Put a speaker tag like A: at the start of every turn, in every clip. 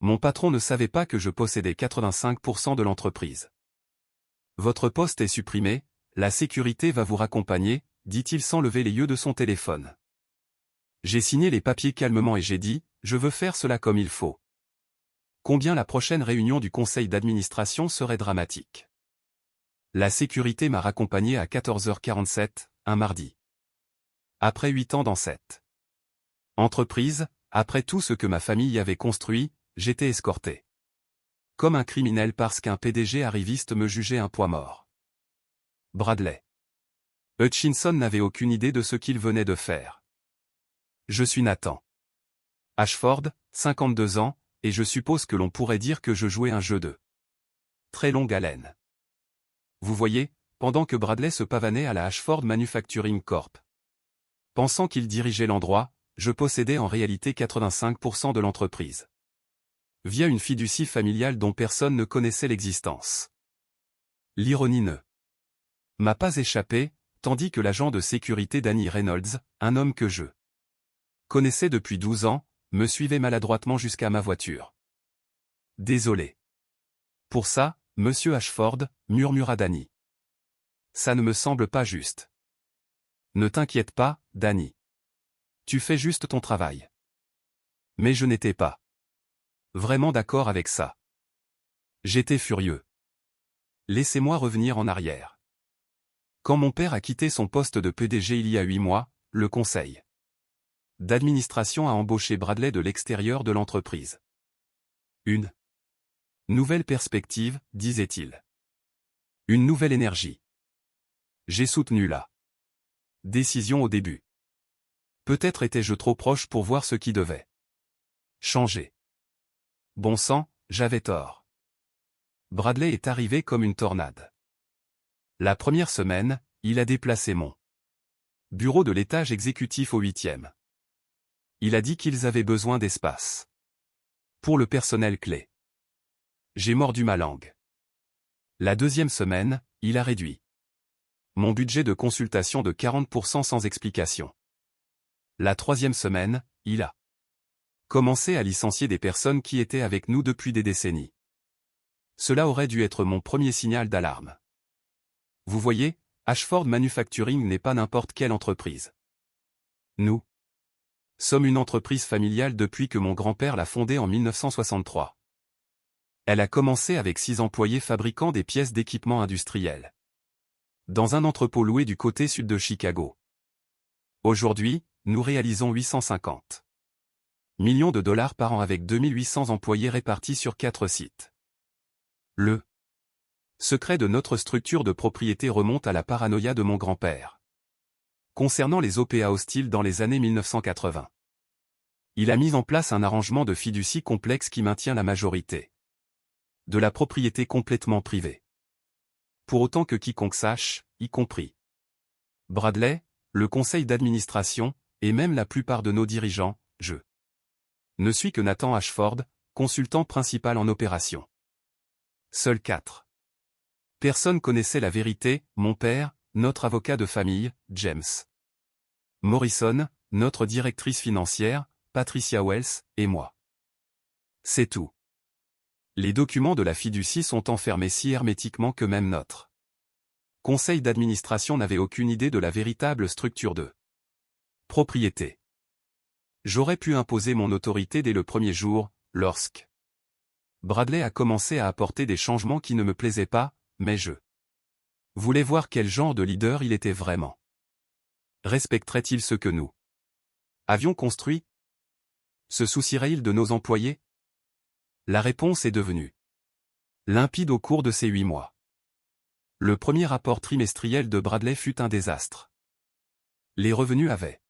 A: Mon patron ne savait pas que je possédais 85% de l'entreprise. Votre poste est supprimé, la sécurité va vous raccompagner, dit-il sans lever les yeux de son téléphone. J'ai signé les papiers calmement et j'ai dit, je veux faire cela comme il faut. Combien la prochaine réunion du conseil d'administration serait dramatique. La sécurité m'a raccompagné à 14h47, un mardi. Après 8 ans dans cette entreprise, après tout ce que ma famille avait construit, j'étais escorté. Comme un criminel parce qu'un PDG arriviste me jugeait un poids mort. Bradley Hutchinson n'avait aucune idée de ce qu'il venait de faire. Je suis Nathan Ashford, 52 ans, et je suppose que l'on pourrait dire que je jouais un jeu de très longue haleine. Vous voyez, pendant que Bradley se pavanait à la Ashford Manufacturing Corp. Pensant qu'il dirigeait l'endroit, je possédais en réalité 85% de l'entreprise. Via une fiducie familiale dont personne ne connaissait l'existence. L'ironie ne m'a pas échappé, tandis que l'agent de sécurité Danny Reynolds, un homme que je connaissais depuis 12 ans, me suivait maladroitement jusqu'à ma voiture. Désolé. Pour ça, monsieur Ashford, murmura Danny. Ça ne me semble pas juste. Ne t'inquiète pas, Danny. Tu fais juste ton travail. Mais je n'étais pas vraiment d'accord avec ça. J'étais furieux. Laissez-moi revenir en arrière. Quand mon père a quitté son poste de PDG il y a 8 mois, le conseil d'administration a embauché Bradley de l'extérieur de l'entreprise. Une nouvelle perspective, disait-il. Une nouvelle énergie. J'ai soutenu la décision au début. Peut-être étais-je trop proche pour voir ce qui devait changer. Bon sang, j'avais tort. Bradley est arrivé comme une tornade. La première semaine, il a déplacé mon bureau de l'étage exécutif au 8e. Il a dit qu'ils avaient besoin d'espace pour le personnel clé. J'ai mordu ma langue. La deuxième semaine, il a réduit mon budget de consultation de 40% sans explication. La troisième semaine, il a commencé à licencier des personnes qui étaient avec nous depuis des décennies. Cela aurait dû être mon premier signal d'alarme. Vous voyez, Ashford Manufacturing n'est pas n'importe quelle entreprise. Nous sommes une entreprise familiale depuis que mon grand-père l'a fondée en 1963. Elle a commencé avec 6 employés fabriquant des pièces d'équipement industriel. Dans un entrepôt loué du côté sud de Chicago. Aujourd'hui, nous réalisons 850 millions de dollars par an avec 2800 employés répartis sur 4 sites. Le secret de notre structure de propriété remonte à la paranoïa de mon grand-père. Concernant les OPA hostiles dans les années 1980. Il a mis en place un arrangement de fiducie complexe qui maintient la majorité de la propriété complètement privée. Pour autant que quiconque sache, y compris Bradley, le conseil d'administration, et même la plupart de nos dirigeants, je ne suis que Nathan Ashford, consultant principal en opération. Seuls 4 personnes connaissaient la vérité, mon père, notre avocat de famille, James Morrison, notre directrice financière, Patricia Wells, et moi. C'est tout. Les documents de la fiducie sont enfermés si hermétiquement que même notre conseil d'administration n'avait aucune idée de la véritable structure de propriété. J'aurais pu imposer mon autorité dès le premier jour, lorsque Bradley a commencé à apporter des changements qui ne me plaisaient pas, mais je voulais voir quel genre de leader il était vraiment. Respecterait-il ce que nous avions construit? Se soucierait-il de nos employés? La réponse est devenue limpide au cours de ces 8 mois. Le premier rapport trimestriel de Bradley fut un désastre. Les revenus avaient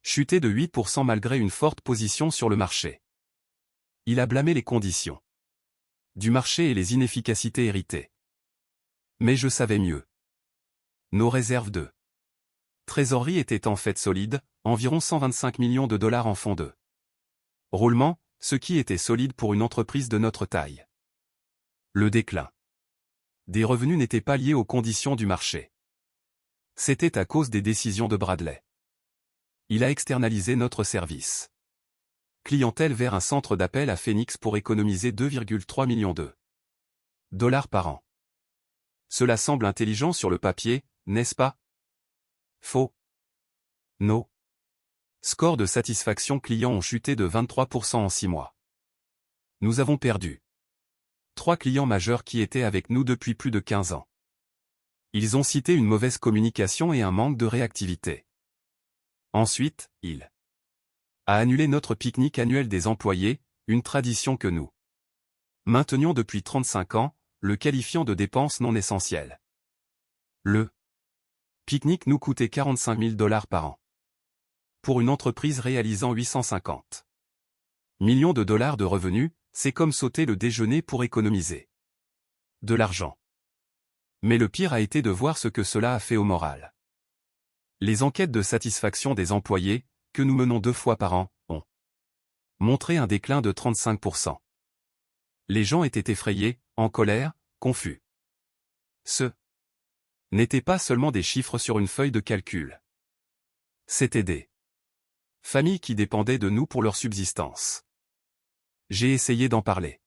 A: chuté de 8% malgré une forte position sur le marché. Il a blâmé les conditions du marché et les inefficacités héritées. Mais je savais mieux. Nos réserves de trésorerie étaient en fait solides, environ 125 millions de dollars en fonds de roulement, ce qui était solide pour une entreprise de notre taille. Le déclin des revenus n'était pas lié aux conditions du marché. C'était à cause des décisions de Bradley. Il a externalisé notre service Clientèle vers un centre d'appel à Phoenix pour économiser 2,3 millions de dollars par an. Cela semble intelligent sur le papier, n'est-ce pas? Faux. No. Score de satisfaction client ont chuté de 23% en 6 mois. Nous avons perdu 3 clients majeurs qui étaient avec nous depuis plus de 15 ans. Ils ont cité une mauvaise communication et un manque de réactivité. Ensuite, il a annulé notre pique-nique annuel des employés, une tradition que nous maintenions depuis 35 ans, le qualifiant de dépense non essentielle. Le pique-nique nous coûtait 45 000 $ par an. Pour une entreprise réalisant 850 millions de dollars de revenus, c'est comme sauter le déjeuner pour économiser de l'argent. Mais le pire a été de voir ce que cela a fait au moral. Les enquêtes de satisfaction des employés, que nous menons 2 fois par an, ont montré un déclin de 35%. Les gens étaient effrayés, en colère, confus. Ce n'étaient pas seulement des chiffres sur une feuille de calcul. C'étaient des familles qui dépendaient de nous pour leur subsistance. J'ai essayé d'en parler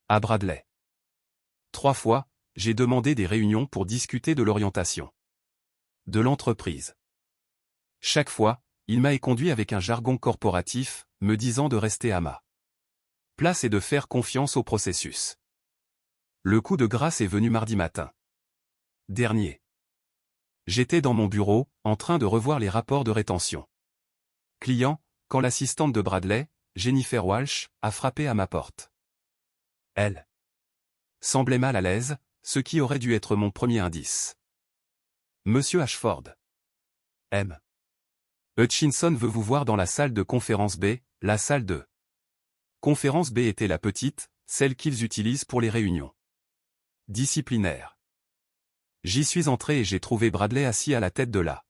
A: à Bradley. 3 fois, j'ai demandé des réunions pour discuter de l'orientation de l'entreprise. Chaque fois, il m'a éconduit avec un jargon corporatif, me disant de rester à ma place et de faire confiance au processus. Le coup de grâce est venu mardi matin dernier. J'étais dans mon bureau, en train de revoir les rapports de rétention client, quand l'assistante de Bradley, Jennifer Walsh, a frappé à ma porte. Elle semblait mal à l'aise, ce qui aurait dû être mon premier indice. Monsieur Ashford. M. Hutchinson veut vous voir dans la salle de conférence B, la salle de conférence B était la petite, celle qu'ils utilisent pour les réunions disciplinaires. J'y suis entré et j'ai trouvé Bradley assis à la tête de la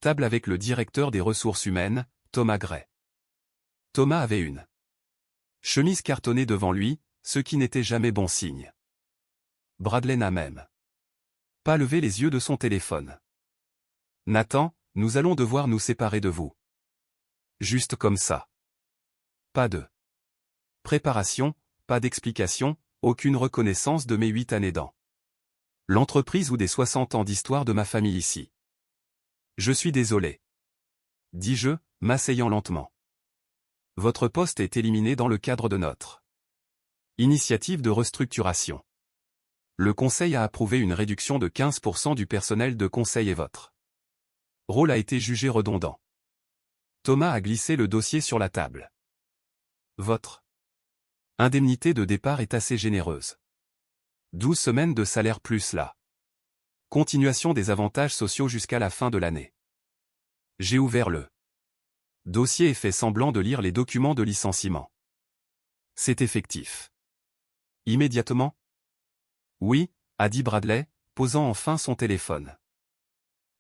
A: table avec le directeur des ressources humaines, Thomas Gray. Thomas avait une chemise cartonnée devant lui, ce qui n'était jamais bon signe. Bradley n'a même pas levé les yeux de son téléphone. Nathan, nous allons devoir nous séparer de vous. Juste comme ça. Pas de préparation, pas d'explication, aucune reconnaissance de mes 8 années dans l'entreprise ou des 60 ans d'histoire de ma famille ici. Je suis désolé. Dis-je, m'asseyant lentement. Votre poste est éliminé dans le cadre de notre initiative de restructuration. Le conseil a approuvé une réduction de 15% du personnel de conseil et votre rôle a été jugé redondant. Thomas a glissé le dossier sur la table. Votre indemnité de départ est assez généreuse. 12 semaines de salaire plus la continuation des avantages sociaux jusqu'à la fin de l'année. J'ai ouvert le dossier et fait semblant de lire les documents de licenciement. C'est effectif. Immédiatement? Oui, a dit Bradley, posant enfin son téléphone.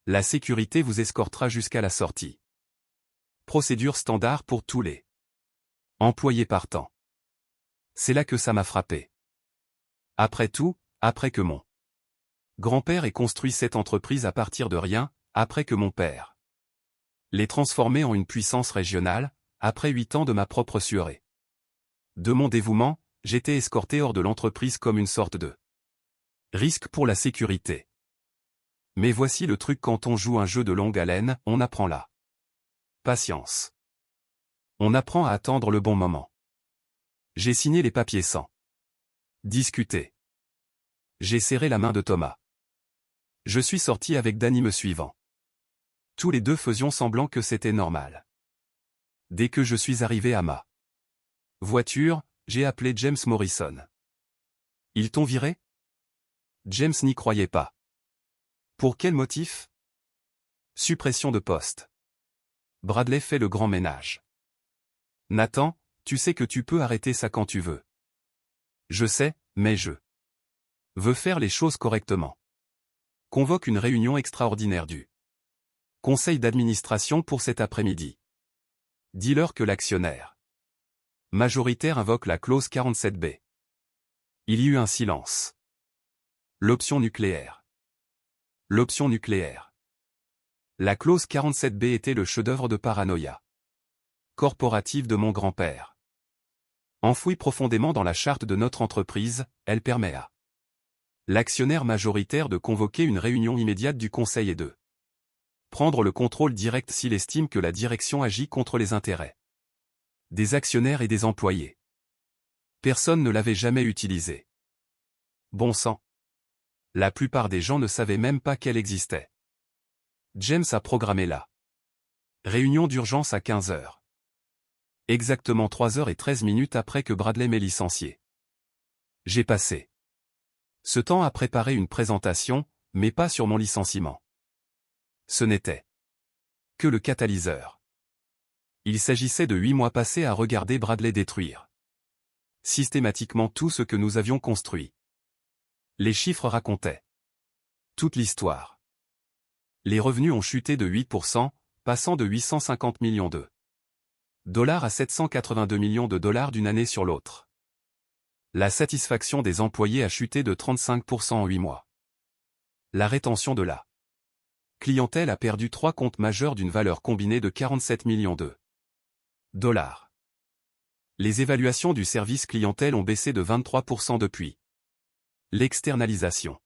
A: La sécurité vous escortera jusqu'à la sortie. Procédure standard pour tous les employés partants. C'est là que ça m'a frappé. Après tout, après que mon grand-père ait construit cette entreprise à partir de rien, après que mon père l'ait transformée en une puissance régionale, après 8 ans de ma propre sueur. De mon dévouement, j'étais escorté hors de l'entreprise comme une sorte de risque pour la sécurité. Mais voici le truc: quand on joue un jeu de longue haleine, on apprend la patience. On apprend à attendre le bon moment. J'ai signé les papiers sans discuter. J'ai serré la main de Thomas. Je suis sorti avec Danny me suivant. Tous les deux faisions semblant que c'était normal. Dès que je suis arrivé à ma voiture, j'ai appelé James Morrison. Ils t'ont viré? James n'y croyait pas. Pour quel motif? Suppression de poste. Bradley fait le grand ménage. Nathan, tu sais que tu peux arrêter ça quand tu veux. Je sais, mais je veux faire les choses correctement. Convoque une réunion extraordinaire du conseil d'administration pour cet après-midi. Dis-leur que l'actionnaire majoritaire invoque la clause 47B. Il y eut un silence. L'option nucléaire. L'option nucléaire. La clause 47B était le chef-d'œuvre de paranoïa. corporative de mon grand-père. Enfouie profondément dans la charte de notre entreprise, elle permet à l'actionnaire majoritaire de convoquer une réunion immédiate du conseil et de prendre le contrôle direct s'il estime que la direction agit contre les intérêts des actionnaires et des employés. Personne ne l'avait jamais utilisé. Bon sang. La plupart des gens ne savaient même pas qu'elle existait. James a programmé la réunion d'urgence à 15 heures. Exactement 3h13 après que Bradley m'ait licencié. J'ai passé ce temps à préparer une présentation, mais pas sur mon licenciement. Ce n'était que le catalyseur. Il s'agissait de 8 mois passés à regarder Bradley détruire systématiquement tout ce que nous avions construit. Les chiffres racontaient toute l'histoire. Les revenus ont chuté de 8%, passant de 850 millions de dollars à 782 millions de dollars d'une année sur l'autre. La satisfaction des employés a chuté de 35% en 8 mois. La rétention de la clientèle a perdu 3 comptes majeurs d'une valeur combinée de 47 millions de dollars. Les évaluations du service clientèle ont baissé de 23% depuis l'externalisation.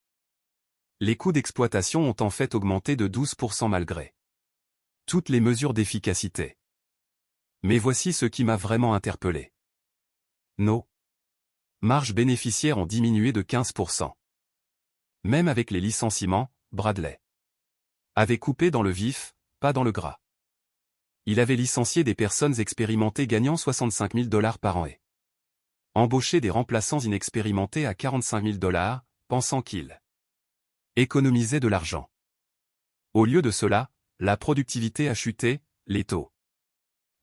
A: Les coûts d'exploitation ont en fait augmenté de 12% malgré toutes les mesures d'efficacité. Mais voici ce qui m'a vraiment interpellé. Nos marges bénéficiaires ont diminué de 15%. Même avec les licenciements, Bradley avait coupé dans le vif, pas dans le gras. Il avait licencié des personnes expérimentées gagnant 65 000 dollars par an et embauché des remplaçants inexpérimentés à 45 000 dollars, pensant qu'ils économisaient de l'argent. Au lieu de cela, la productivité a chuté, les taux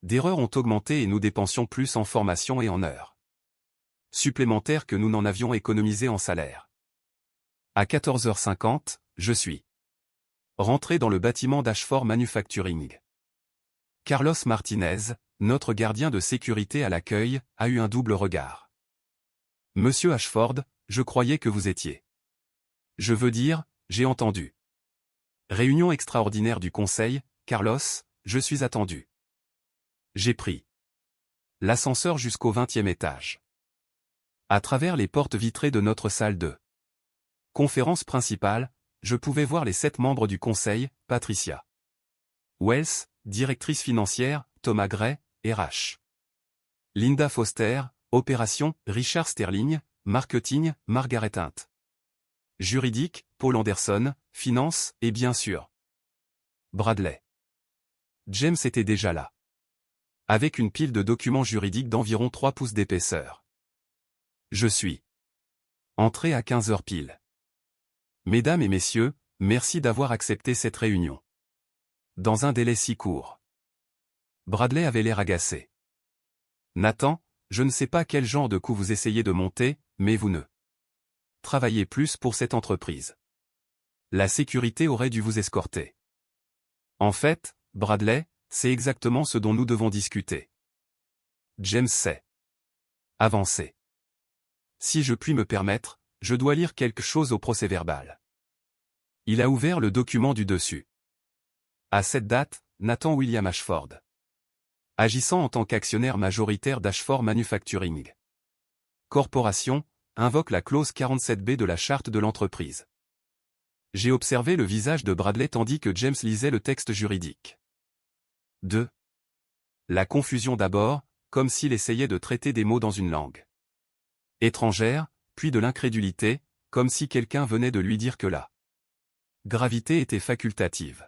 A: d'erreur ont augmenté et nous dépensions plus en formation et en heures supplémentaires que nous n'en avions économisé en salaire. À 14h50, je suis rentré dans le bâtiment d'Ashford Manufacturing. Carlos Martinez, notre gardien de sécurité à l'accueil, a eu un double regard. Monsieur Ashford, je croyais que vous étiez. Je veux dire, j'ai entendu. Réunion extraordinaire du conseil, Carlos, je suis attendu. J'ai pris l'ascenseur jusqu'au 20e étage. À travers les portes vitrées de notre salle de conférence principale, je pouvais voir les 7 membres du conseil, Patricia Wells, directrice financière, Thomas Gray, RH. Linda Foster, opération, Richard Sterling, marketing, Margaret Hunt. Juridique, Paul Anderson, finance, et bien sûr Bradley. James était déjà là. Avec une pile de documents juridiques d'environ 3 pouces d'épaisseur. Je suis entré à 15 heures pile. Mesdames et messieurs, merci d'avoir accepté cette réunion. Dans un délai si court. Bradley avait l'air agacé. Nathan, je ne sais pas quel genre de coup vous essayez de monter, mais vous ne travaillez plus pour cette entreprise. La sécurité aurait dû vous escorter. En fait, Bradley, c'est exactement ce dont nous devons discuter. James sait avancer. Si je puis me permettre, je dois lire quelque chose au procès-verbal. Il a ouvert le document du dessus. À cette date, Nathan William Ashford, agissant en tant qu'actionnaire majoritaire d'Ashford Manufacturing Corporation, invoque la clause 47B de la charte de l'entreprise. J'ai observé le visage de Bradley tandis que James lisait le texte juridique. 2. La confusion d'abord, comme s'il essayait de traiter des mots dans une langue étrangère, puis de l'incrédulité, comme si quelqu'un venait de lui dire que la gravité était facultative.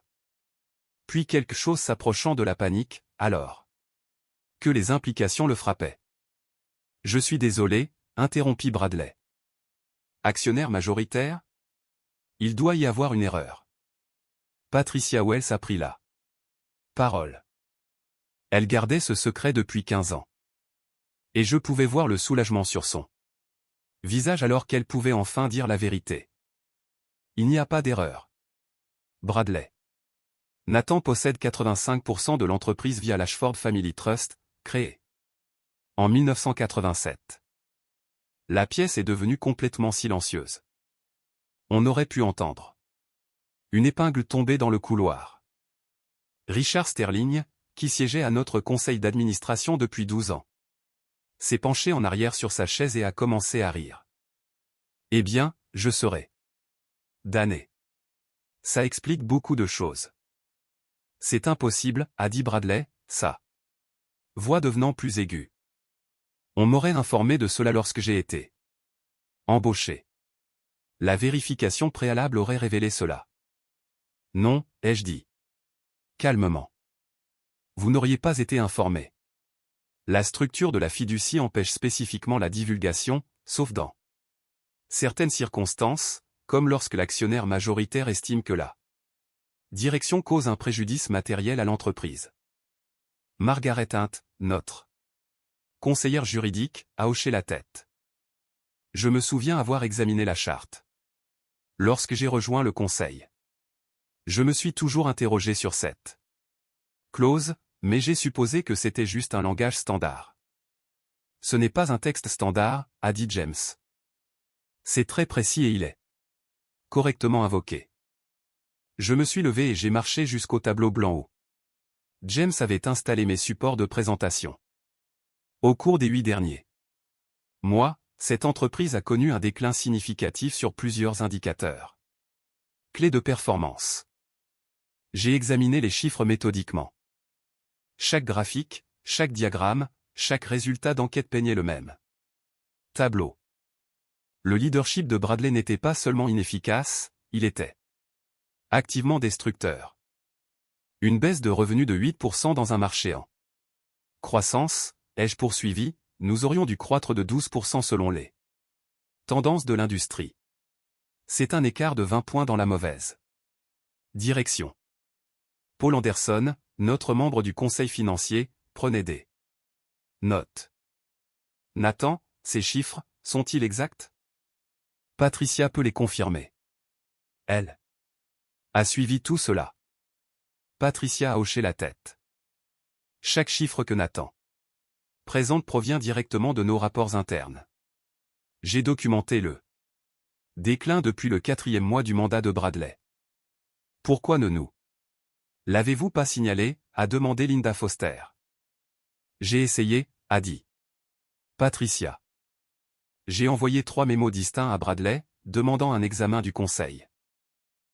A: Puis quelque chose s'approchant de la panique, alors que les implications le frappaient. Je suis désolé, interrompit Bradley. Actionnaire majoritaire? Il doit y avoir une erreur. Patricia Wells a pris la parole. Elle gardait ce secret depuis 15 ans. Et je pouvais voir le soulagement sur son visage alors qu'elle pouvait enfin dire la vérité. Il n'y a pas d'erreur. Bradley. Nathan possède 85% de l'entreprise via l'Ashford Family Trust, créée en 1987. La pièce est devenue complètement silencieuse. On aurait pu entendre une épingle tomber dans le couloir. Richard Sterling, qui siégeait à notre conseil d'administration depuis 12 ans, s'est penché en arrière sur sa chaise et a commencé à rire. Eh bien, je serai damné. Ça explique beaucoup de choses. C'est impossible, a dit Bradley, sa voix devenant plus aiguë. On m'aurait informé de cela lorsque j'ai été embauché. La vérification préalable aurait révélé cela. Non, ai-je dit. Calmement. Vous n'auriez pas été informé. La structure de la fiducie empêche spécifiquement la divulgation, sauf dans certaines circonstances, comme lorsque l'actionnaire majoritaire estime que la direction cause un préjudice matériel à l'entreprise. Margaret Hunt, notre conseillère juridique, a hoché la tête. Je me souviens avoir examiné la charte. Lorsque j'ai rejoint le conseil, je me suis toujours interrogé sur cette clause, mais j'ai supposé que c'était juste un langage standard. Ce n'est pas un texte standard, a dit James. C'est très précis et il est correctement invoqué. Je me suis levé et j'ai marché jusqu'au tableau blanc où James avait installé mes supports de présentation. Au cours des 8 derniers mois, cette entreprise a connu un déclin significatif sur plusieurs indicateurs clés de performance. J'ai examiné les chiffres méthodiquement. Chaque graphique, chaque diagramme, chaque résultat d'enquête peignait le même tableau. Le leadership de Bradley n'était pas seulement inefficace, il était activement destructeur. Une baisse de revenus de 8% dans un marché en croissance, ai-je poursuivi, nous aurions dû croître de 12% selon les tendances de l'industrie. C'est un écart de 20 points dans la mauvaise direction. Paul Anderson, notre membre du conseil financier, prenait des notes. Nathan, ces chiffres, sont-ils exacts? Patricia peut les confirmer. Elle a suivi tout cela. Patricia a hoché la tête. Chaque chiffre que Nathan présente provient directement de nos rapports internes. J'ai documenté le déclin depuis le 4e mois du mandat de Bradley. Pourquoi ne nous l'avez-vous pas signalé, a demandé Linda Foster. J'ai essayé, a dit Patricia. J'ai envoyé 3 mémos distincts à Bradley, demandant un examen du conseil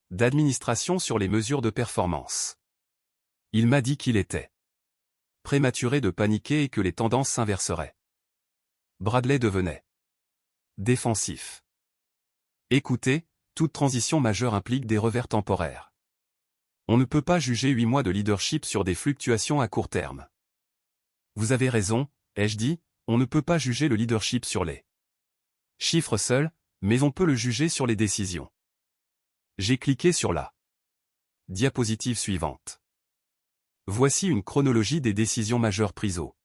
A: d'administration sur les mesures de performance. Il m'a dit qu'il était prématuré de paniquer et que les tendances s'inverseraient. Bradley devenait défensif. Écoutez, toute transition majeure implique des revers temporaires. On ne peut pas juger 8 mois de leadership sur des fluctuations à court terme. Vous avez raison, ai-je dit, on ne peut pas juger le leadership sur les chiffres seuls, mais on peut le juger sur les décisions. J'ai cliqué sur la diapositive suivante. Voici une chronologie des décisions majeures prises au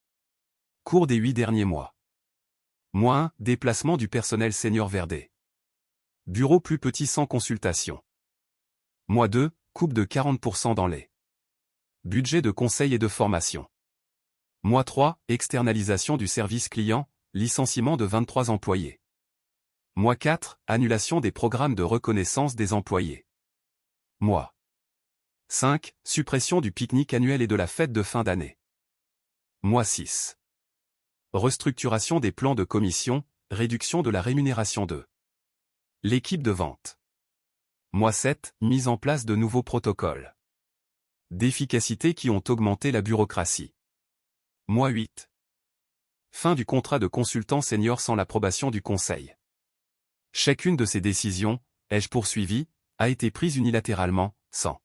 A: cours des 8 derniers mois. Mois 1, déplacement du personnel senior vers des bureaux plus petits sans consultation. Mois 2, coupe de 40% dans les budgets de conseil et de formation. Mois 3, externalisation du service client, licenciement de 23 employés. Mois 4, annulation des programmes de reconnaissance des employés. Mois 5, suppression du pique-nique annuel et de la fête de fin d'année. Mois 6. Restructuration des plans de commission, réduction de la rémunération de l'équipe de vente. Mois 7, mise en place de nouveaux protocoles d'efficacité qui ont augmenté la bureaucratie. Mois 8. Fin du contrat de consultant senior sans l'approbation du conseil. Chacune de ces décisions, ai-je poursuivi, a été prise unilatéralement, sans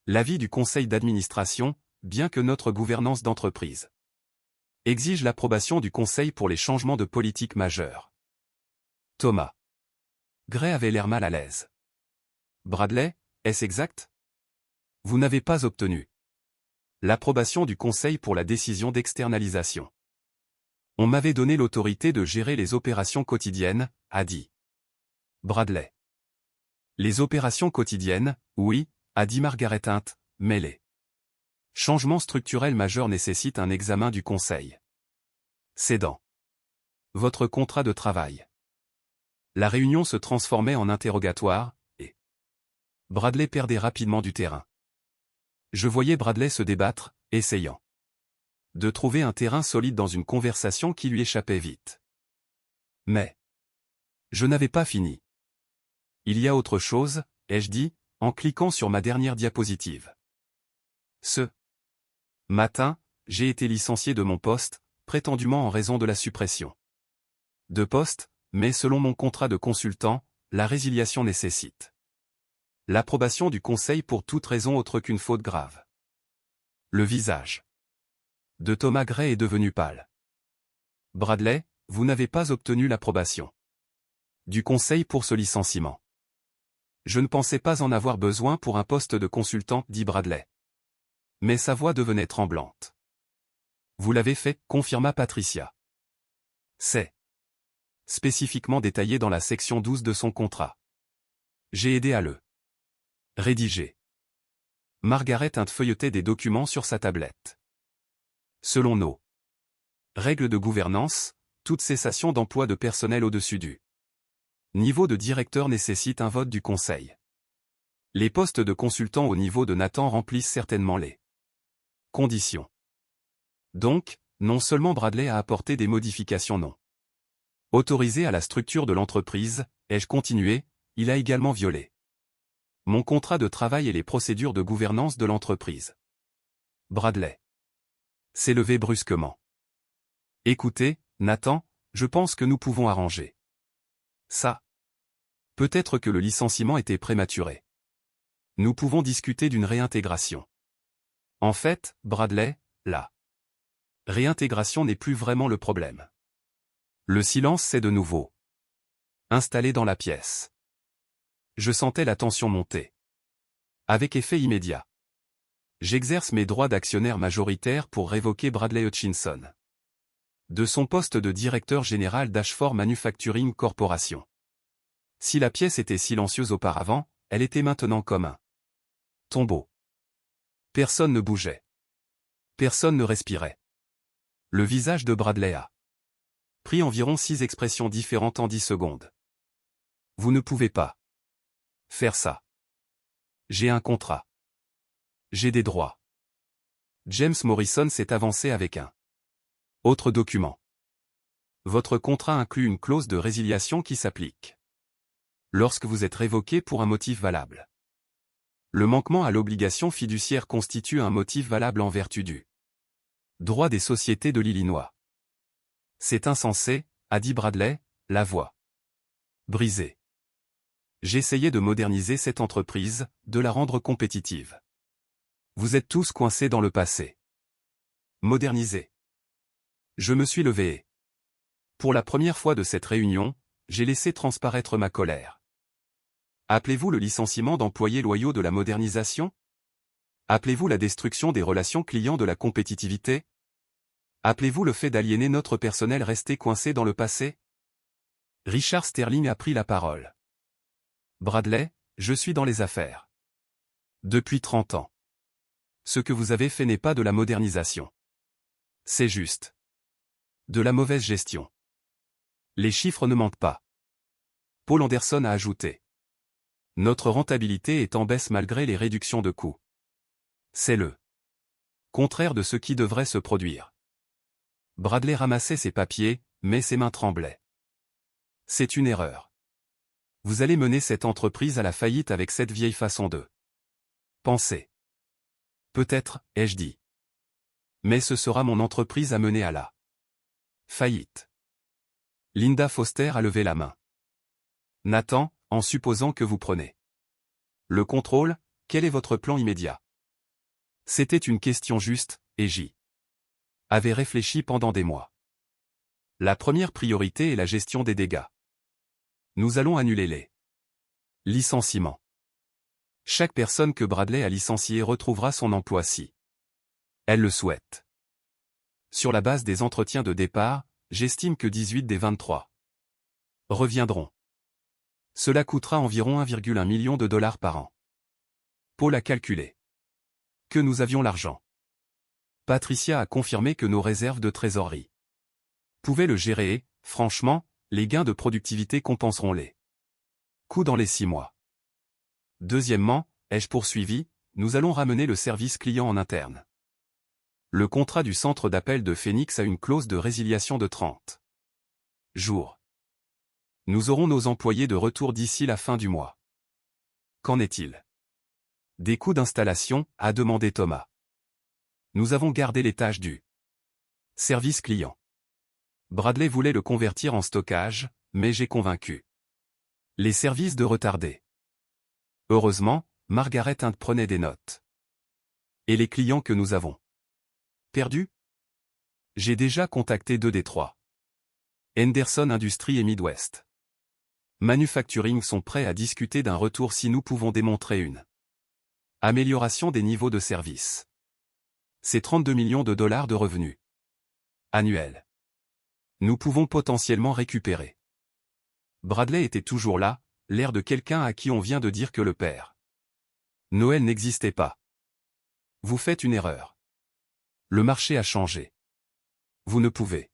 A: l'avis du conseil d'administration, bien que notre gouvernance d'entreprise exige l'approbation du conseil pour les changements de politique majeurs. Thomas Gray avait l'air mal à l'aise. Bradley, est-ce exact? Vous n'avez pas obtenu l'approbation du conseil pour la décision d'externalisation. On m'avait donné l'autorité de gérer les opérations quotidiennes, a dit Bradley. Les opérations quotidiennes, oui, a dit Margaret Hunt, mais les changements structurels majeurs nécessitent un examen du conseil. C'est dans votre contrat de travail. La réunion se transformait en interrogatoire, et Bradley perdait rapidement du terrain. Je voyais Bradley se débattre, essayant de trouver un terrain solide dans une conversation qui lui échappait vite. Mais je n'avais pas fini. Il y a autre chose, ai-je dit, en cliquant sur ma dernière diapositive. Ce matin, j'ai été licencié de mon poste, prétendument en raison de la suppression de poste, mais selon mon contrat de consultant, la résiliation nécessite l'approbation du conseil pour toute raison autre qu'une faute grave. Le visage de Thomas Gray est devenu pâle. Bradley, vous n'avez pas obtenu l'approbation du conseil pour ce licenciement. Je ne pensais pas en avoir besoin pour un poste de consultant, dit Bradley. Mais sa voix devenait tremblante. Vous l'avez fait, confirma Patricia. C'est spécifiquement détaillé dans la section 12 de son contrat. J'ai aidé à le rédiger. Margaret feuilletait des documents sur sa tablette. Selon nos règles de gouvernance, toute cessation d'emploi de personnel au-dessus du niveau de directeur nécessite un vote du conseil. Les postes de consultant au niveau de Nathan remplissent certainement les conditions. Donc, non seulement Bradley a apporté des modifications non autorisées à la structure de l'entreprise, ai-je continué, il a également violé mon contrat de travail et les procédures de gouvernance de l'entreprise. Bradley s'est levé brusquement. Écoutez, Nathan, je pense que nous pouvons arranger ça. Peut-être que le licenciement était prématuré. Nous pouvons discuter d'une réintégration. En fait, Bradley, la réintégration n'est plus vraiment le problème. Le silence s'est de nouveau installé dans la pièce. Je sentais la tension monter. Avec effet immédiat. J'exerce mes droits d'actionnaire majoritaire pour révoquer Bradley Hutchinson de son poste de directeur général d'Ashford Manufacturing Corporation. Si la pièce était silencieuse auparavant, elle était maintenant comme un tombeau. Personne ne bougeait. Personne ne respirait. Le visage de Bradley a pris environ 6 expressions différentes en 10 secondes. Vous ne pouvez pas faire ça. J'ai un contrat. J'ai des droits. James Morrison s'est avancé avec un autre document. Votre contrat inclut une clause de résiliation qui s'applique lorsque vous êtes révoqué pour un motif valable. Le manquement à l'obligation fiduciaire constitue un motif valable en vertu du droit des sociétés de l'Illinois. C'est insensé, a dit Bradley, la voix brisée. J'essayais de moderniser cette entreprise, de la rendre compétitive. Vous êtes tous coincés dans le passé. Moderniser. Je me suis levé et, pour la première fois de cette réunion, j'ai laissé transparaître ma colère. Appelez-vous le licenciement d'employés loyaux de la modernisation? Appelez-vous la destruction des relations clients de la compétitivité? Appelez-vous le fait d'aliéner notre personnel resté coincé dans le passé? Richard Sterling a pris la parole. Bradley, je suis dans les affaires depuis 30 ans. Ce que vous avez fait n'est pas de la modernisation. C'est juste de la mauvaise gestion. Les chiffres ne mentent pas. Paul Anderson a ajouté. Notre rentabilité est en baisse malgré les réductions de coûts. C'est le contraire de ce qui devrait se produire. Bradley ramassait ses papiers, mais ses mains tremblaient. C'est une erreur. Vous allez mener cette entreprise à la faillite avec cette vieille façon de penser. Peut-être, ai-je dit. Mais ce sera mon entreprise à mener à la faillite. Linda Foster a levé la main. Nathan, en supposant que vous prenez le contrôle, quel est votre plan immédiat? C'était une question juste, et j'y avais réfléchi pendant des mois. La première priorité est la gestion des dégâts. Nous allons annuler les licenciements. Chaque personne que Bradley a licenciée retrouvera son emploi si elle le souhaite. Sur la base des entretiens de départ, j'estime que 18 des 23 reviendront. Cela coûtera environ 1,1 million de dollars par an. Paul a calculé que nous avions l'argent. Patricia a confirmé que nos réserves de trésorerie pouvaient le gérer et, franchement, les gains de productivité compenseront les coûts dans les 6 mois. Deuxièmement, ai-je poursuivi, nous allons ramener le service client en interne. Le contrat du centre d'appel de Phoenix a une clause de résiliation de 30 jours. Nous aurons nos employés de retour d'ici la fin du mois. Qu'en est-il? Des coûts d'installation, a demandé Thomas. Nous avons gardé les tâches du service client. Bradley voulait le convertir en stockage, mais j'ai convaincu les services de retarder. Heureusement, Margaret prenait des notes. Et les clients que nous avons perdus? J'ai déjà contacté 2 des 3. Henderson Industries et Midwest Manufacturing sont prêts à discuter d'un retour si nous pouvons démontrer une amélioration des niveaux de service. C'est 32 millions de dollars de revenus annuels. Nous pouvons potentiellement récupérer. Bradley était toujours là, l'air de quelqu'un à qui on vient de dire que le père Noël n'existait pas. Vous faites une erreur. Le marché a changé. Vous ne pouvez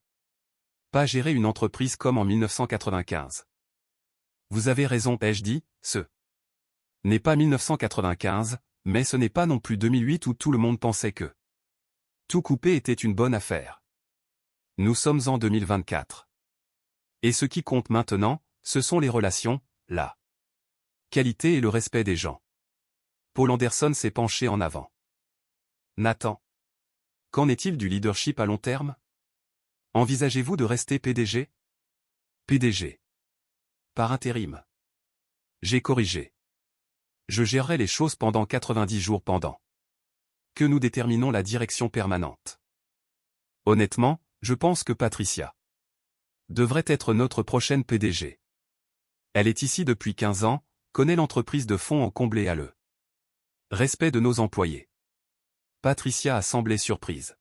A: pas gérer une entreprise comme en 1995. Vous avez raison, ai-je dit, ce n'est pas 1995, mais ce n'est pas non plus 2008 où tout le monde pensait que tout couper était une bonne affaire. Nous sommes en 2024. Et ce qui compte maintenant, ce sont les relations, la qualité et le respect des gens. Paul Anderson s'est penché en avant. Nathan. Qu'en est-il du leadership à long terme? Envisagez-vous de rester PDG? PDG. Par intérim. J'ai corrigé. Je gérerai les choses pendant 90 jours pendant que nous déterminons la direction permanente. Honnêtement, je pense que Patricia devrait être notre prochaine PDG. Elle est ici depuis 15 ans, connaît l'entreprise de fond en comble et a le respect de nos employés. Patricia a semblé surprise.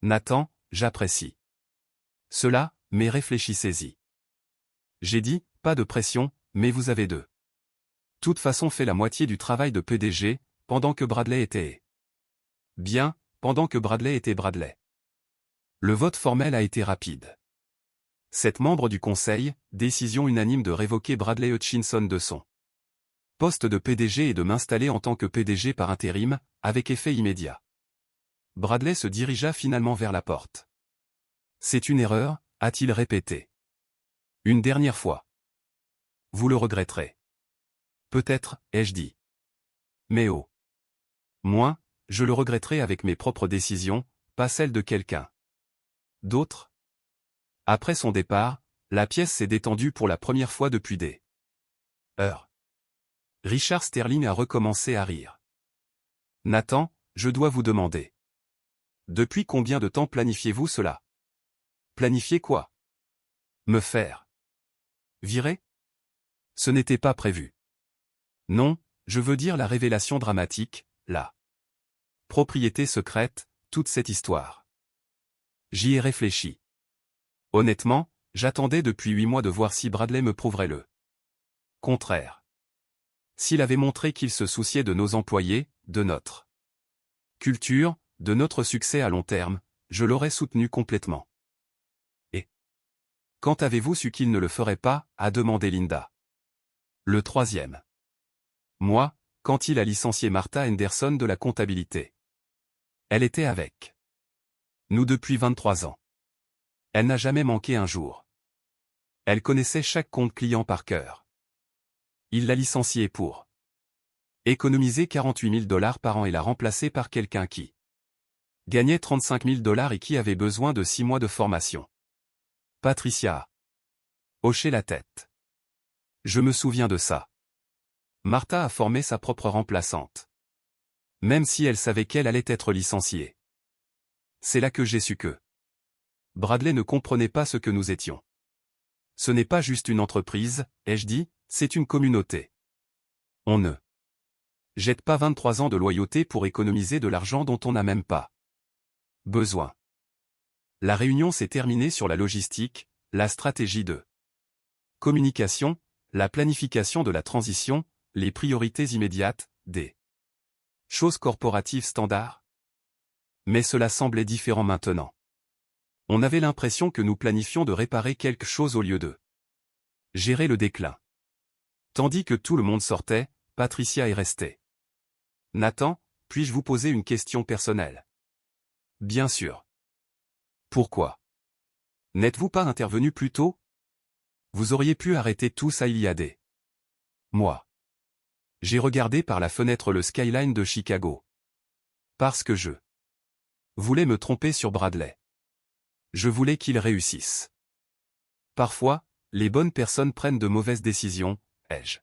A: Nathan, j'apprécie cela, mais réfléchissez-y. J'ai dit, pas de pression, mais vous avez de toute façon fait la moitié du travail de PDG, pendant que Bradley était bien, pendant que Bradley était Bradley. Le vote formel a été rapide. 7 membres du conseil, décision unanime de révoquer Bradley Hutchinson de son poste de PDG et de m'installer en tant que PDG par intérim, avec effet immédiat. Bradley se dirigea finalement vers la porte. C'est une erreur, a-t-il répété. Une dernière fois. Vous le regretterez. Peut-être, ai-je dit. Mais oh. Moi, je le regretterai avec mes propres décisions, pas celles de quelqu'un d'autre. Après son départ, la pièce s'est détendue pour la première fois depuis des heures. Richard Sterling a recommencé à rire. Nathan, je dois vous demander. Depuis combien de temps planifiez-vous cela? Planifier quoi? Me faire virer? Ce n'était pas prévu. Non, je veux dire la révélation dramatique, la propriété secrète, toute cette histoire. J'y ai réfléchi. Honnêtement, j'attendais depuis 8 mois de voir si Bradley me prouverait le contraire. S'il avait montré qu'il se souciait de nos employés, de notre culture, de notre succès à long terme, je l'aurais soutenu complètement. Et quand avez-vous su qu'il ne le ferait pas, a demandé Linda. Le 3e. Moi, quand il a licencié Martha Henderson de la comptabilité. Elle était avec nous depuis 23 ans. Elle n'a jamais manqué un jour. Elle connaissait chaque compte client par cœur. Il l'a licenciée pour économiser 48 000 $ par an et l'a remplacée par quelqu'un qui gagnait 35 000 $ et qui avait besoin de 6 mois de formation. Patricia a hoché la tête. Je me souviens de ça. Martha a formé sa propre remplaçante. Même si elle savait qu'elle allait être licenciée. C'est là que j'ai su que Bradley ne comprenait pas ce que nous étions. Ce n'est pas juste une entreprise, ai-je dit, c'est une communauté. On ne jette pas 23 ans de loyauté pour économiser de l'argent dont on n'a même pas besoin. La réunion s'est terminée sur la logistique, la stratégie de communication, la planification de la transition, les priorités immédiates, des choses corporatives standards. Mais cela semblait différent maintenant. On avait l'impression que nous planifions de réparer quelque chose au lieu de gérer le déclin. Tandis que tout le monde sortait, Patricia est restée. Nathan, puis-je vous poser une question personnelle? Bien sûr. Pourquoi? N'êtes-vous pas intervenu plus tôt? Vous auriez pu arrêter tout ça il y a des mois. J'ai regardé par la fenêtre le skyline de Chicago. Parce que je voulais me tromper sur Bradley. Je voulais qu'il réussisse. Parfois, les bonnes personnes prennent de mauvaises décisions, ai-je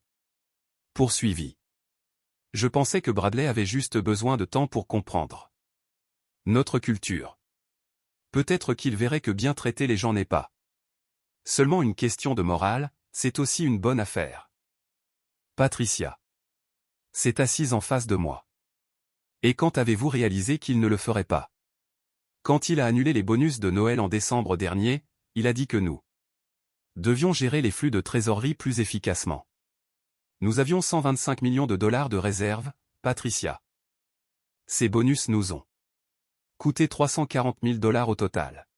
A: poursuivi. Je pensais que Bradley avait juste besoin de temps pour comprendre notre culture. Peut-être qu'il verrait que bien traiter les gens n'est pas seulement une question de morale, c'est aussi une bonne affaire. Patricia s'est assise en face de moi. Et quand avez-vous réalisé qu'il ne le ferait pas? Quand il a annulé les bonus de Noël en décembre dernier, il a dit que nous devions gérer les flux de trésorerie plus efficacement. Nous avions 125 millions de dollars de réserve, Patricia. Ces bonus nous ont coûté 340 000 dollars au total.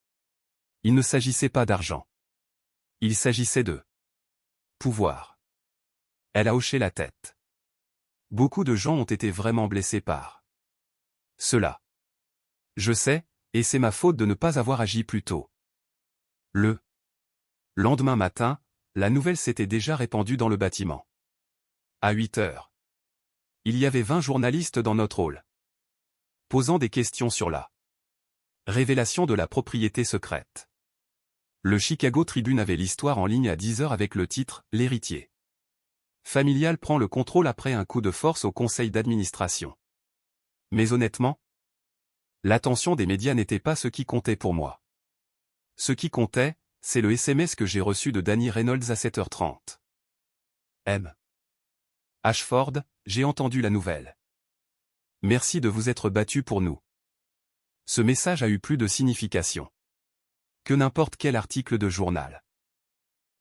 A: Il ne s'agissait pas d'argent. Il s'agissait de pouvoir. Elle a hoché la tête. Beaucoup de gens ont été vraiment blessés par cela. Je sais, et c'est ma faute de ne pas avoir agi plus tôt. Le lendemain matin, la nouvelle s'était déjà répandue dans le bâtiment. À 8 heures. Il y avait 20 journalistes dans notre hall, posant des questions sur la révélation de la propriété secrète. Le Chicago Tribune avait l'histoire en ligne à 10 heures avec le titre « L'héritier familial prend le contrôle après un coup de force au conseil d'administration ». Mais honnêtement, l'attention des médias n'était pas ce qui comptait pour moi. Ce qui comptait, c'est le SMS que j'ai reçu de Danny Reynolds à 7h30. M. Ashford, j'ai entendu la nouvelle. Merci de vous être battu pour nous. Ce message a eu plus de signification que n'importe quel article de journal.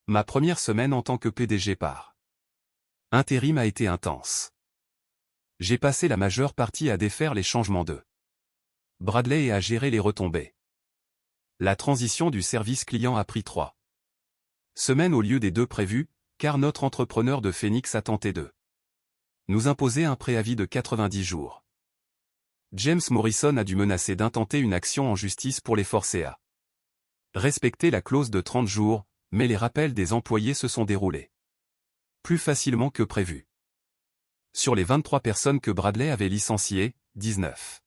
A: Ma première semaine en tant que PDG par intérim a été intense. J'ai passé la majeure partie à défaire les changements de Bradley et à gérer les retombées. La transition du service client a pris 3 semaines au lieu des 2 prévues, car notre entrepreneur de Phoenix a tenté de nous imposer un préavis de 90 jours. James Morrison a dû menacer d'intenter une action en justice pour les forcer à respecter la clause de 30 jours, mais les rappels des employés se sont déroulés plus facilement que prévu. Sur les 23 personnes que Bradley avait licenciées, 19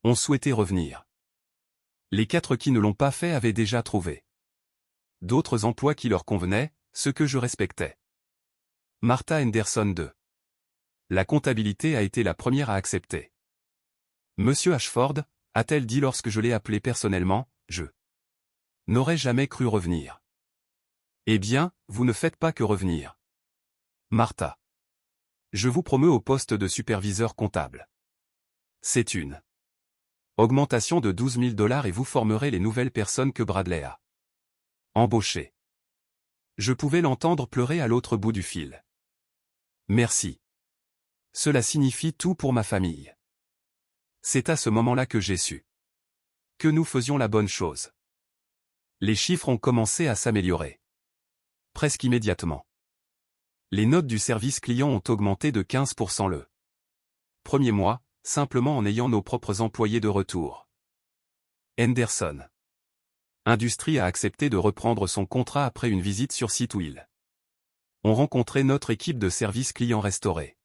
A: ont souhaité revenir. Les 4 qui ne l'ont pas fait avaient déjà trouvé d'autres emplois qui leur convenaient, ce que je respectais. Martha Henderson 2. La comptabilité a été la première à accepter. Monsieur Ashford, a-t-elle dit lorsque je l'ai appelé personnellement, je n'aurais jamais cru revenir. Eh bien, vous ne faites pas que revenir. Martha. Je vous promeux au poste de superviseur comptable. C'est une augmentation de 12 000 dollars et vous formerez les nouvelles personnes que Bradley a embauchées. Je pouvais l'entendre pleurer à l'autre bout du fil. Merci. Cela signifie tout pour ma famille. C'est à ce moment-là que j'ai su que nous faisions la bonne chose. Les chiffres ont commencé à s'améliorer. Presque immédiatement. Les notes du service client ont augmenté de 15% le premier mois, simplement en ayant nos propres employés de retour. Henderson Industrie a accepté de reprendre son contrat après une visite sur site où ils ont rencontré notre équipe de service client restauré.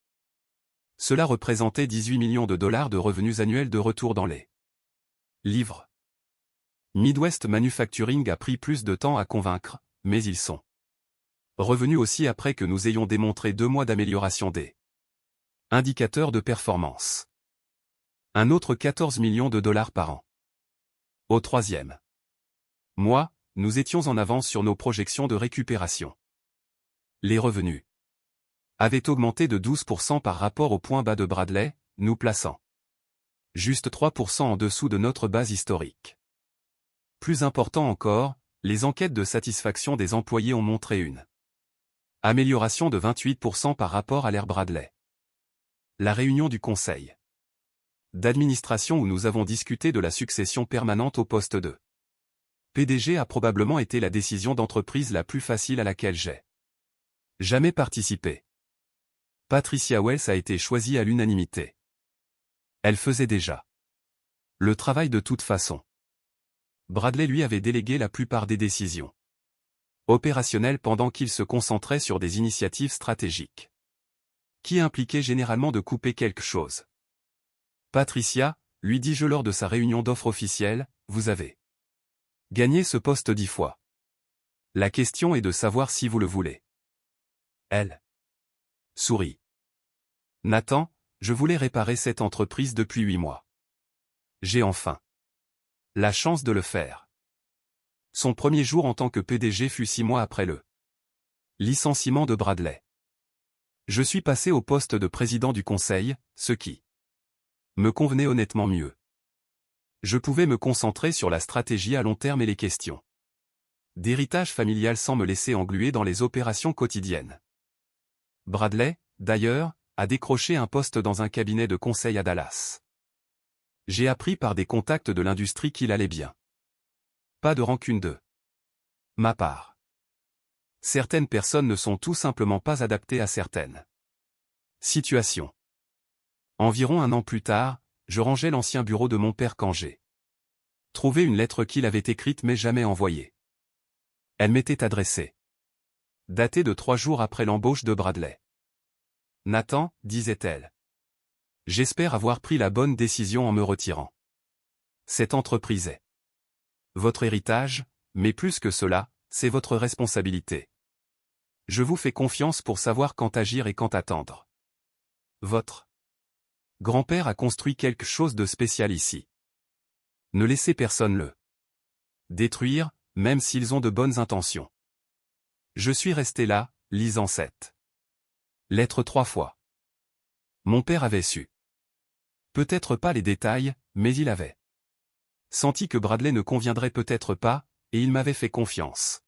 A: Cela représentait 18 millions de dollars de revenus annuels de retour dans les livres. Midwest Manufacturing a pris plus de temps à convaincre, mais ils sont revenus aussi après que nous ayons démontré 2 mois d'amélioration des indicateurs de performance. Un autre 14 millions de dollars par an. Au 3e mois, nous étions en avance sur nos projections de récupération. Les revenus avaient augmenté de 12% par rapport au point bas de Bradley, nous plaçant juste 3% en dessous de notre base historique. Plus important encore, les enquêtes de satisfaction des employés ont montré une amélioration de 28% par rapport à l'ère Bradley. La réunion du conseil d'administration où nous avons discuté de la succession permanente au poste de PDG a probablement été la décision d'entreprise la plus facile à laquelle j'ai jamais participé. Patricia Wells a été choisie à l'unanimité. Elle faisait déjà Le travail de toute façon. Bradley lui avait délégué la plupart des décisions opérationnelles pendant qu'il se concentrait sur des initiatives stratégiques qui impliquaient généralement de couper quelque chose. Patricia, lui dis-je lors de sa réunion d'offres officielle, vous avez gagné ce poste 10 fois. La question est de savoir si vous le voulez. Elle sourit. Nathan, je voulais réparer cette entreprise depuis 8 mois. J'ai enfin la chance de le faire. Son premier jour en tant que PDG fut 6 mois après le licenciement de Bradley. Je suis passé au poste de président du conseil, ce qui me convenait honnêtement mieux. Je pouvais me concentrer sur la stratégie à long terme et les questions d'héritage familial sans me laisser engluer dans les opérations quotidiennes. Bradley, d'ailleurs, a décroché un poste dans un cabinet de conseil à Dallas. J'ai appris par des contacts de l'industrie qu'il allait bien. Pas de rancune de ma part. Certaines personnes ne sont tout simplement pas adaptées à certaines situations. Environ 1 an plus tard, je rangeais l'ancien bureau de mon père quand j'ai trouvé une lettre qu'il avait écrite mais jamais envoyée. Elle m'était adressée. Datée de 3 jours après l'embauche de Bradley. Nathan, disait-elle. J'espère avoir pris la bonne décision en me retirant. Cette entreprise est votre héritage, mais plus que cela, c'est votre responsabilité. Je vous fais confiance pour savoir quand agir et quand attendre. Votre grand-père a construit quelque chose de spécial ici. Ne laissez personne le détruire, même s'ils ont de bonnes intentions. Je suis resté là, lisant cette lettre 3 fois. Mon père avait su. Peut-être pas les détails, mais il avait senti que Bradley ne conviendrait peut-être pas, et il m'avait fait confiance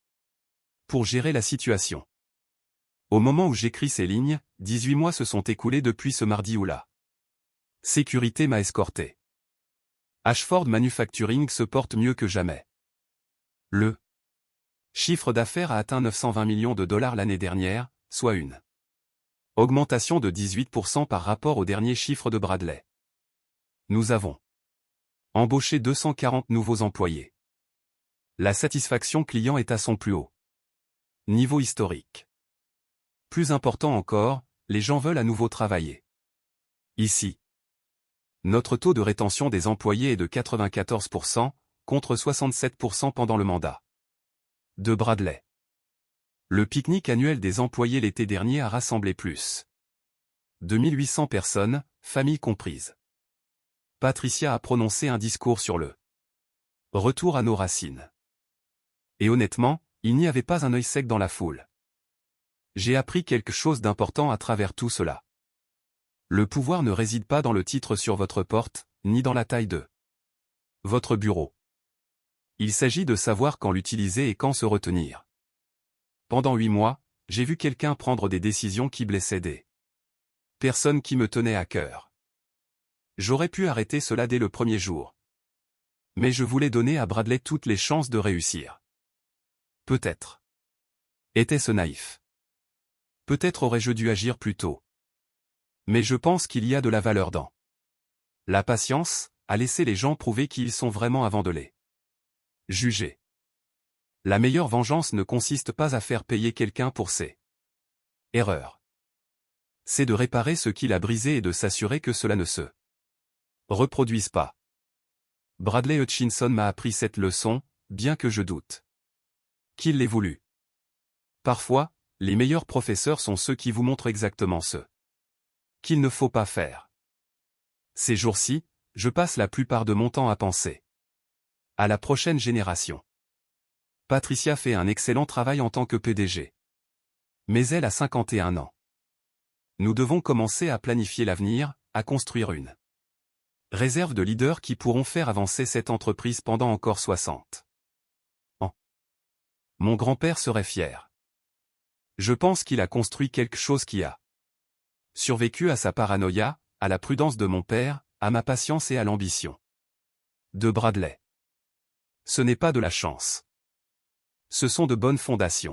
A: pour gérer la situation. Au moment où j'écris ces lignes, 18 mois se sont écoulés depuis ce mardi où la sécurité m'a escorté. Ashford Manufacturing se porte mieux que jamais. Le chiffre d'affaires a atteint 920 millions de dollars l'année dernière, soit une augmentation de 18% par rapport au dernier chiffre de Bradley. Nous avons embauché 240 nouveaux employés. La satisfaction client est à son plus haut niveau historique. Plus important encore, les gens veulent à nouveau travailler. Ici. Notre taux de rétention des employés est de 94%, contre 67% pendant le mandat de Bradley. Le pique-nique annuel des employés l'été dernier a rassemblé plus de 1800 personnes, familles comprises. Patricia a prononcé un discours sur le retour à nos racines. Et honnêtement, il n'y avait pas un œil sec dans la foule. J'ai appris quelque chose d'important à travers tout cela. Le pouvoir ne réside pas dans le titre sur votre porte, ni dans la taille de votre bureau. Il s'agit de savoir quand l'utiliser et quand se retenir. Pendant 8 mois, j'ai vu quelqu'un prendre des décisions qui blessaient des personnes qui me tenaient à cœur. J'aurais pu arrêter cela dès le premier jour. Mais je voulais donner à Bradley toutes les chances de réussir. Peut-être était-ce naïf. Peut-être aurais-je dû agir plus tôt. Mais je pense qu'il y a de la valeur dans la patience, à laisser les gens prouver qui ils sont vraiment avant de les juger. La meilleure vengeance ne consiste pas à faire payer quelqu'un pour ses erreurs. C'est de réparer ce qu'il a brisé et de s'assurer que cela ne se reproduise pas. Bradley Hutchinson m'a appris cette leçon, bien que je doute qu'il l'ait voulu. Parfois, les meilleurs professeurs sont ceux qui vous montrent exactement ce qu'il ne faut pas faire. Ces jours-ci, je passe la plupart de mon temps à penser à la prochaine génération. Patricia fait un excellent travail en tant que PDG. Mais elle a 51 ans. Nous devons commencer à planifier l'avenir, à construire une réserve de leaders qui pourront faire avancer cette entreprise pendant encore 60 ans. Mon grand-père serait fier. Je pense qu'il a construit quelque chose qui a survécu à sa paranoïa, à la prudence de mon père, à ma patience et à l'ambition de Bradley. Ce n'est pas de la chance. Ce sont de bonnes fondations.